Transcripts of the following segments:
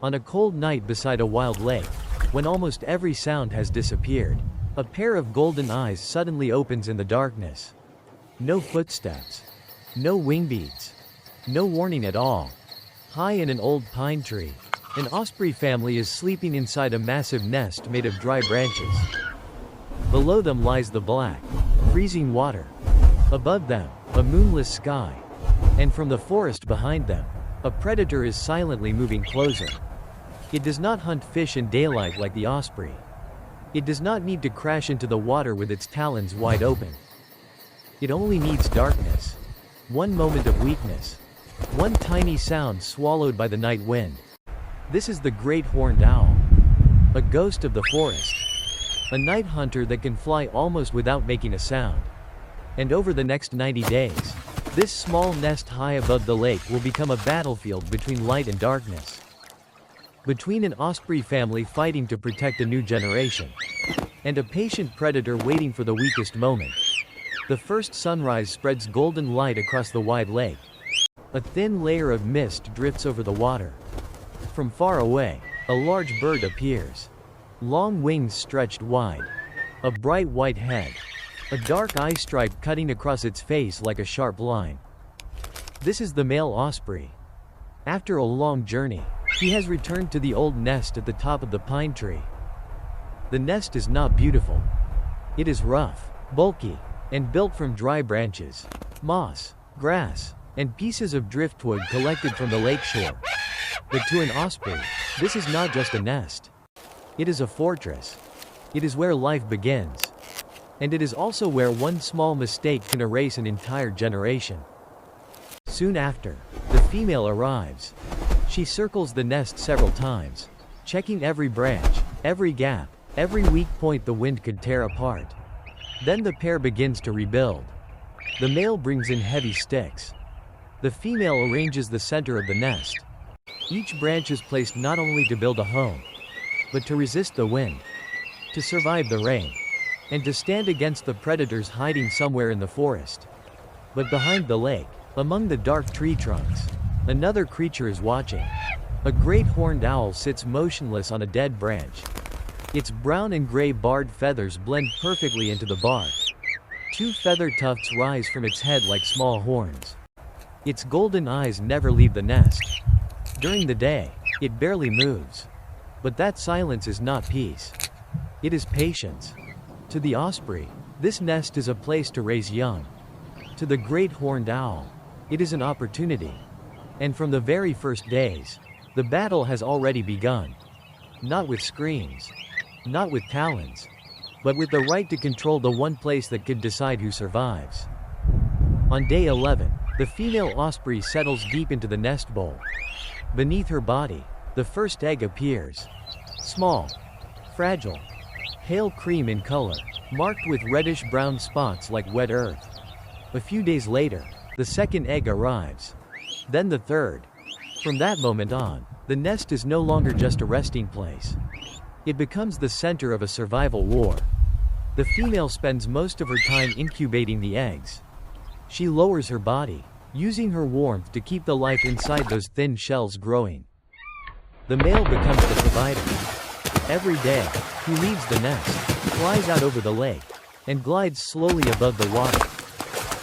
On a cold night beside a wild lake, when almost every sound has disappeared, a pair of golden eyes suddenly opens in the darkness. No footsteps. No wing beats. No warning at all. High in an old pine tree, an osprey family is sleeping inside a massive nest made of dry branches. Below them lies the black, freezing water. Above them, a moonless sky. And from the forest behind them, a predator is silently moving closer. It does not hunt fish in daylight like the osprey. It does not need to crash into the water with its talons wide open. It only needs darkness. One moment of weakness. One tiny sound swallowed by the night wind. This is the great horned owl. A ghost of the forest. A night hunter that can fly almost without making a sound. And over the next 90 days, this small nest high above the lake will become a battlefield between light and darkness. Between an osprey family fighting to protect a new generation, and a patient predator waiting for the weakest moment. The first sunrise spreads golden light across the wide lake. A thin layer of mist drifts over the water. From far away, a large bird appears. Long wings stretched wide. A bright white head. A dark eye stripe cutting across its face like a sharp line. This is the male osprey. After a long journey, he has returned to the old nest at the top of the pine tree. The nest is not beautiful. It is rough, bulky, and built from dry branches, moss, grass, and pieces of driftwood collected from the lakeshore. But to an osprey, this is not just a nest. It is a fortress. It is where life begins. And it is also where one small mistake can erase an entire generation. Soon after, the female arrives. She circles the nest several times, checking every branch, every gap, every weak point the wind could tear apart. Then the pair begins to rebuild. The male brings in heavy sticks. The female arranges the center of the nest. Each branch is placed not only to build a home, but to resist the wind, to survive the rain, and to stand against the predators hiding somewhere in the forest. But behind the lake, among the dark tree trunks, another creature is watching. A great horned owl sits motionless on a dead branch. Its brown and gray barred feathers blend perfectly into the bark. Two feather tufts rise from its head like small horns. Its golden eyes never leave the nest. During the day, it barely moves. But that silence is not peace. It is patience. To the osprey, this nest is a place to raise young. To the great horned owl, it is an opportunity. And from the very first days, the battle has already begun. Not with screams, not with talons, but with the right to control the one place that could decide who survives. On day 11, the female osprey settles deep into the nest bowl. Beneath her body, the first egg appears. Small, fragile, pale cream in color, marked with reddish-brown spots like wet earth. A few days later, the second egg arrives. Then the third. From that moment on, the nest is no longer just a resting place. It becomes the center of a survival war. The female spends most of her time incubating the eggs. She lowers her body, using her warmth to keep the life inside those thin shells growing. The male becomes the provider. Every day, he leaves the nest, flies out over the lake, and glides slowly above the water.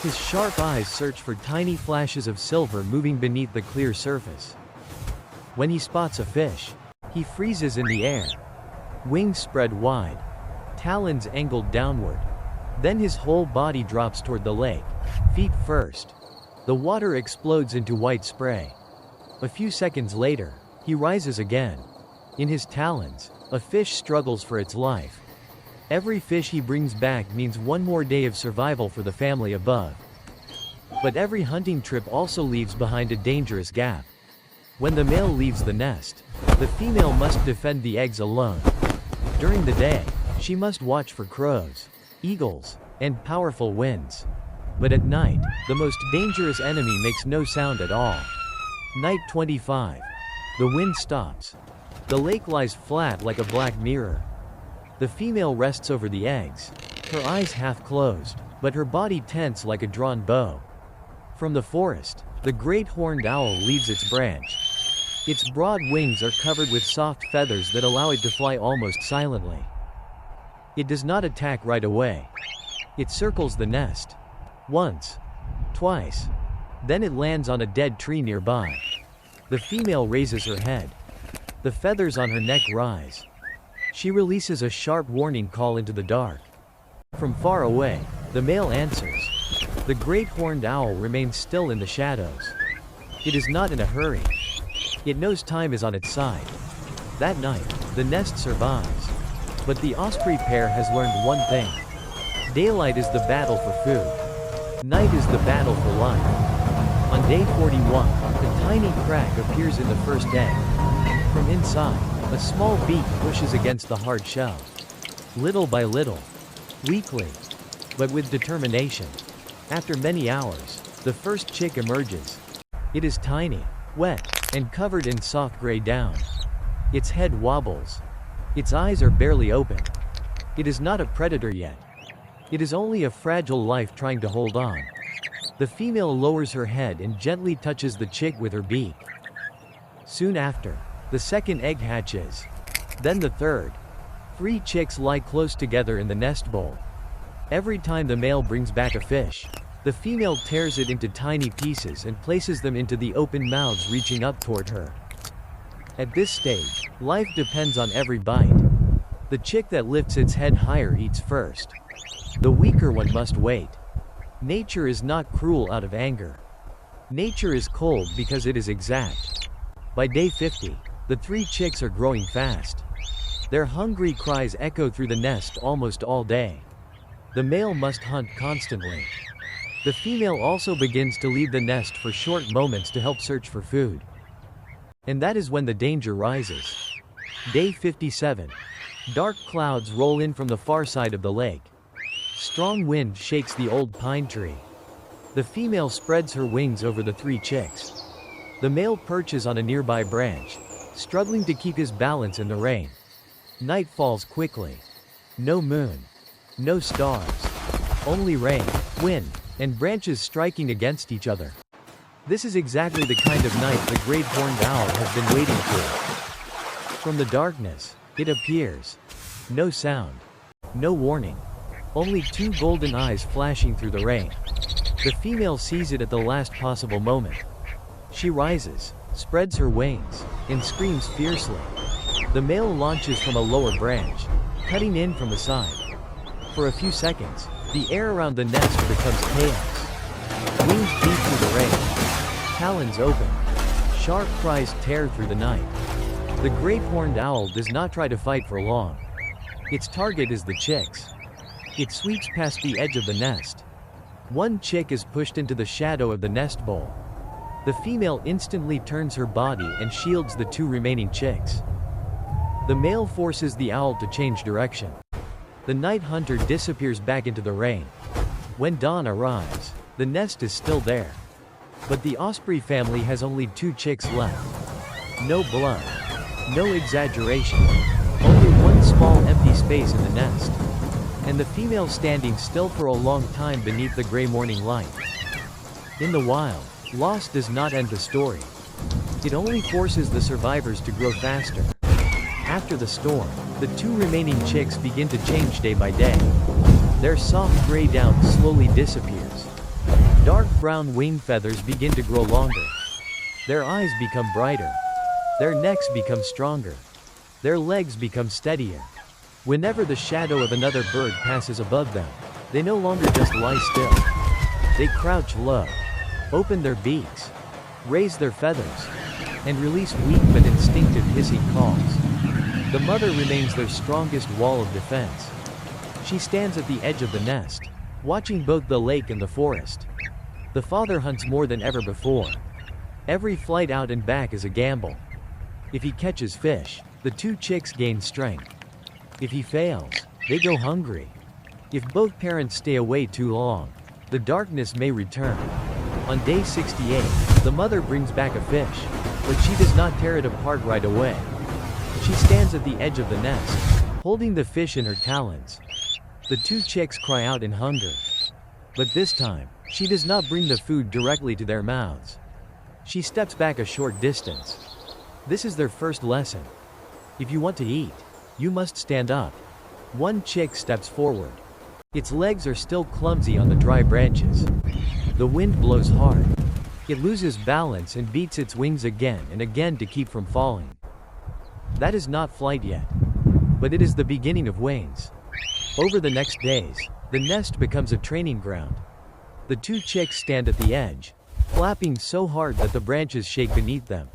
His sharp eyes search for tiny flashes of silver moving beneath the clear surface. When he spots a fish, he freezes in the air. Wings spread wide, talons angled downward. Then his whole body drops toward the lake, feet first. The water explodes into white spray. A few seconds later, he rises again. In his talons, a fish struggles for its life. Every fish he brings back means one more day of survival for the family above. But every hunting trip also leaves behind a dangerous gap. When the male leaves the nest, the female must defend the eggs alone. During the day, she must watch for crows, eagles, and powerful winds. But at night, the most dangerous enemy makes no sound at all. Night 25. The wind stops. The lake lies flat like a black mirror. The female rests over the eggs, her eyes half closed, but her body tense like a drawn bow. From the forest, the great horned owl leaves its branch. Its broad wings are covered with soft feathers that allow it to fly almost silently. It does not attack right away. It circles the nest. Once. Twice. Then it lands on a dead tree nearby. The female raises her head. The feathers on her neck rise. She releases a sharp warning call into the dark. From far away, the male answers. The great horned owl remains still in the shadows. It is not in a hurry. It knows time is on its side. That night, the nest survives. But the osprey pair has learned one thing. Daylight is the battle for food. Night is the battle for life. On day 41, a tiny crack appears in the first egg. From inside, a small beak pushes against the hard shell. Little by little. Weakly. But with determination. After many hours, the first chick emerges. It is tiny, wet, and covered in soft gray down. Its head wobbles. Its eyes are barely open. It is not a predator yet. It is only a fragile life trying to hold on. The female lowers her head and gently touches the chick with her beak. Soon after, the second egg hatches. Then the third. 3 chicks lie close together in the nest bowl. Every time the male brings back a fish, the female tears it into tiny pieces and places them into the open mouths reaching up toward her. At this stage, life depends on every bite. The chick that lifts its head higher eats first. The weaker one must wait. Nature is not cruel out of anger. Nature is cold because it is exact. By day 50, the 3 chicks are growing fast. Their hungry cries echo through the nest almost all day. The male must hunt constantly. The female also begins to leave the nest for short moments to help search for food. And that is when the danger rises. Day 57. Dark clouds roll in from the far side of the lake. Strong wind shakes the old pine tree. The female spreads her wings over the 3 chicks. The male perches on a nearby branch, struggling to keep his balance in the rain. Night falls quickly. No moon. No stars. Only rain, wind, and branches striking against each other. This is exactly the kind of night the great horned owl has been waiting for. From the darkness, it appears. No sound. No warning. Only 2 golden eyes flashing through the rain. The female sees it at the last possible moment. She rises, spreads her wings, and screams fiercely. The male launches from a lower branch, cutting in from the side. For a few seconds, the air around the nest becomes chaos. Wings beat through the rain. Talons open. Sharp cries tear through the night. The great horned owl does not try to fight for long. Its target is the chicks. It sweeps past the edge of the nest. 1 chick is pushed into the shadow of the nest bowl. The female instantly turns her body and shields the 2 remaining chicks. The male forces the owl to change direction. The night hunter disappears back into the rain. When dawn arrives, the nest is still there. But the osprey family has only 2 chicks left. No blood. No exaggeration. Only one small empty space in the nest. And the female standing still for a long time beneath the gray morning light. In the wild, loss does not end the story. It only forces the survivors to grow faster. After the storm, the 2 remaining chicks begin to change day by day. Their soft gray down slowly disappears. Dark brown wing feathers begin to grow longer. Their eyes become brighter. Their necks become stronger. Their legs become steadier. Whenever the shadow of another bird passes above them, they no longer just lie still. They crouch low, open their beaks, raise their feathers, and release weak but instinctive hissing calls. The mother remains their strongest wall of defense. She stands at the edge of the nest, watching both the lake and the forest. The father hunts more than ever before. Every flight out and back is a gamble. If he catches fish, the 2 chicks gain strength. If he fails, they go hungry. If both parents stay away too long, the darkness may return. On day 68, the mother brings back a fish, but she does not tear it apart right away. She stands at the edge of the nest, holding the fish in her talons. The 2 chicks cry out in hunger. But this time, she does not bring the food directly to their mouths. She steps back a short distance. This is their first lesson. If you want to eat, you must stand up. One chick steps forward. Its legs are still clumsy on the dry branches. The wind blows hard. It loses balance and beats its wings again and again to keep from falling. That is not flight yet, but it is the beginning of wings. Over the next days, the nest becomes a training ground. The two chicks stand at the edge, flapping so hard that the branches shake beneath them.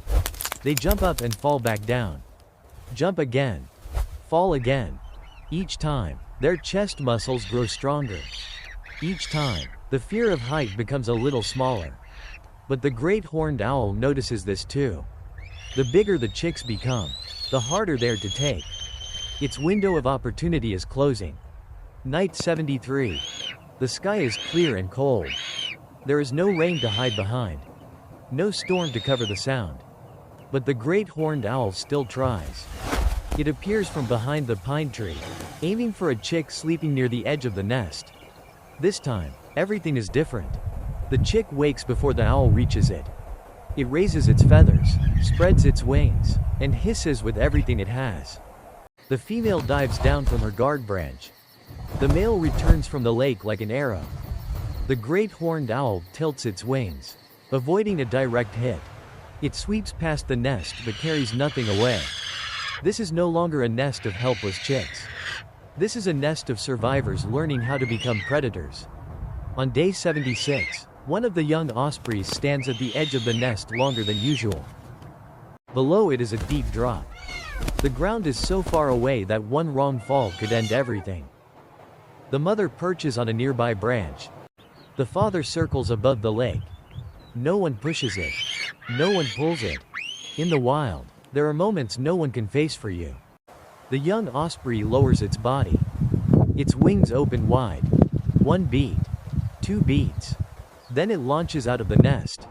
They jump up and fall back down. Jump again. Fall again. Each time, their chest muscles grow stronger. Each time, the fear of height becomes a little smaller. But the great horned owl notices this too. The bigger the chicks become, the harder they're to take. Its window of opportunity is closing. Night 73. The sky is clear and cold. There is no rain to hide behind. No storm to cover the sound. But the great horned owl still tries. It appears from behind the pine tree, aiming for a chick sleeping near the edge of the nest. This time, everything is different. The chick wakes before the owl reaches it. It raises its feathers, spreads its wings, and hisses with everything it has. The female dives down from her guard branch. The male returns from the lake like an arrow. The great horned owl tilts its wings, avoiding a direct hit. It sweeps past the nest but carries nothing away. This is no longer a nest of helpless chicks. This is a nest of survivors learning how to become predators. On day 76, one of the young ospreys stands at the edge of the nest longer than usual. Below it is a deep drop. The ground is so far away that one wrong fall could end everything. The mother perches on a nearby branch. The father circles above the lake. No one pushes it. No one pulls it. In the wild, there are moments no one can face for you. The young osprey lowers its body. Its wings open wide. One beat. Two beats. Then it launches out of the nest.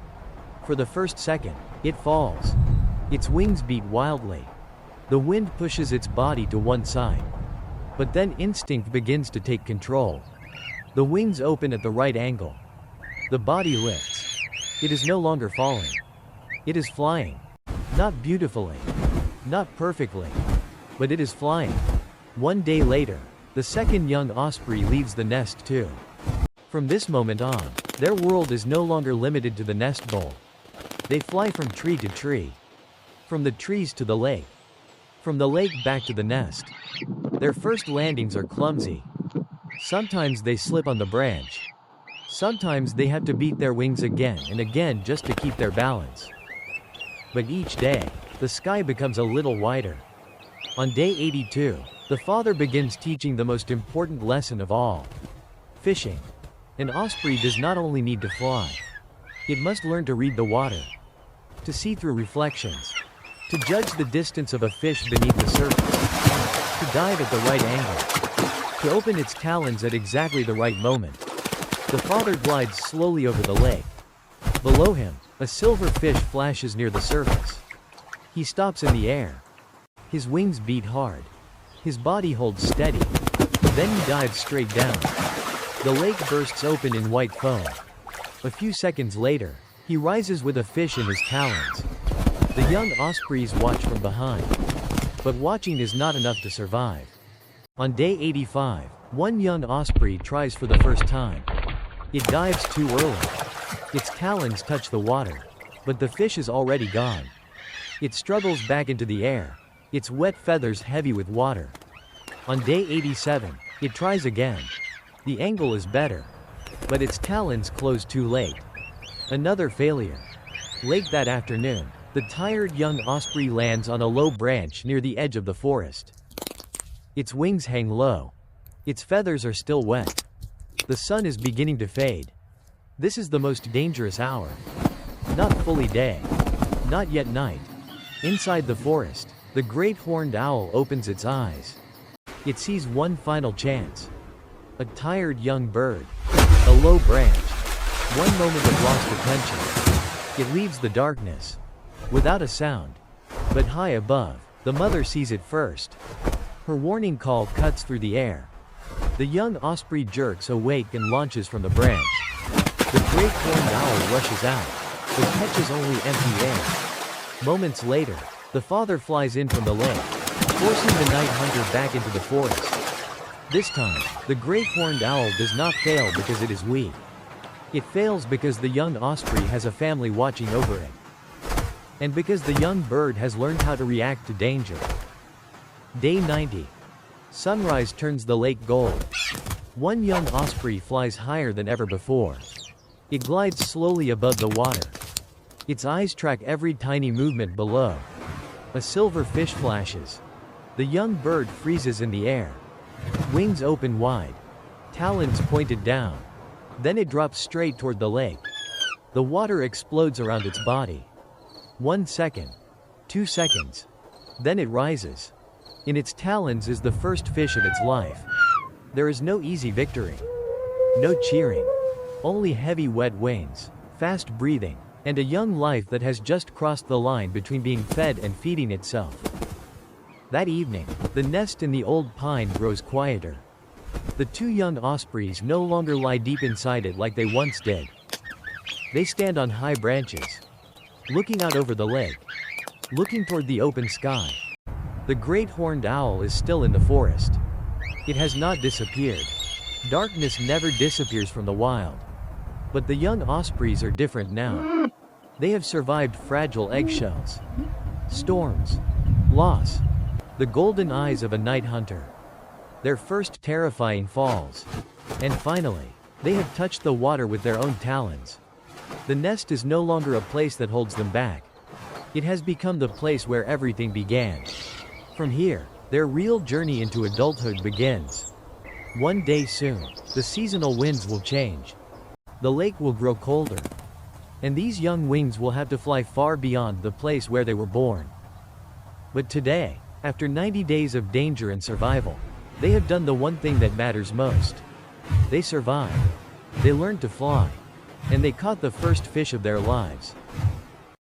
For the first second, it falls. Its wings beat wildly. The wind pushes its body to one side. But then instinct begins to take control. The wings open at the right angle. The body lifts. It is no longer falling. It is flying. Not beautifully. Not perfectly. But it is flying. One day later, the second young osprey leaves the nest too. From this moment on, their world is no longer limited to the nest bowl. They fly from tree to tree. From the trees to the lake. From the lake back to the nest. Their first landings are clumsy. Sometimes they slip on the branch. Sometimes they have to beat their wings again and again just to keep their balance. But each day, the sky becomes a little wider. On day 82, the father begins teaching the most important lesson of all. Fishing. An osprey does not only need to fly. It must learn to read the water. To see through reflections. To judge the distance of a fish beneath the surface. To dive at the right angle. To open its talons at exactly the right moment. The father glides slowly over the lake. Below him, a silver fish flashes near the surface. He stops in the air. His wings beat hard. His body holds steady. Then he dives straight down. The lake bursts open in white foam. A few seconds later, he rises with a fish in his talons. The young ospreys watch from behind. But watching is not enough to survive. On day 85, one young osprey tries for the first time. It dives too early. Its talons touch the water. But the fish is already gone. It struggles back into the air, its wet feathers heavy with water. On day 87, it tries again. The angle is better. But its talons close too late. Another failure. Late that afternoon, the tired young osprey lands on a low branch near the edge of the forest. Its wings hang low. Its feathers are still wet. The sun is beginning to fade. This is the most dangerous hour. Not fully day. Not yet night. Inside the forest, the great horned owl opens its eyes. It sees one final chance. A tired young bird. A low branch. One moment of lost attention. It leaves the darkness. Without a sound. But high above, the mother sees it first. Her warning call cuts through the air. The young osprey jerks awake and launches from the branch. The great horned owl rushes out, but catches only empty air. Moments later, The father flies in from the lake, forcing the night hunter back into the forest. This time, the great horned owl does not fail because it is weak. It fails because the young osprey has a family watching over it. And because the young bird has learned how to react to danger. Day 90. Sunrise turns the lake gold. One young osprey flies higher than ever before. It glides slowly above the water. Its eyes track every tiny movement below. A silver fish flashes. The young bird freezes in the air. Wings open wide. Talons pointed down. Then it drops straight toward the lake. The water explodes around its body. 1 second. 2 seconds. Then it rises. In its talons is the first fish of its life. There is no easy victory. No cheering. Only heavy wet wings, fast breathing, and a young life that has just crossed the line between being fed and feeding itself. That evening, the nest in the old pine grows quieter. The two young ospreys no longer lie deep inside it like they once did. They stand on high branches, looking out over the lake, looking toward the open sky. The great horned owl is still in the forest. It has not disappeared. Darkness never disappears from the wild. But the young ospreys are different now. They have survived fragile eggshells, storms, loss, the golden eyes of a night hunter, their first terrifying falls, and finally, they have touched the water with their own talons. The nest is no longer a place that holds them back. It has become the place where everything began. From here, their real journey into adulthood begins. One day soon, the seasonal winds will change. The lake will grow colder. And these young wings will have to fly far beyond the place where they were born. But today, after 90 days of danger and survival, they have done the one thing that matters most. They survived. They learned to fly. And they caught the first fish of their lives.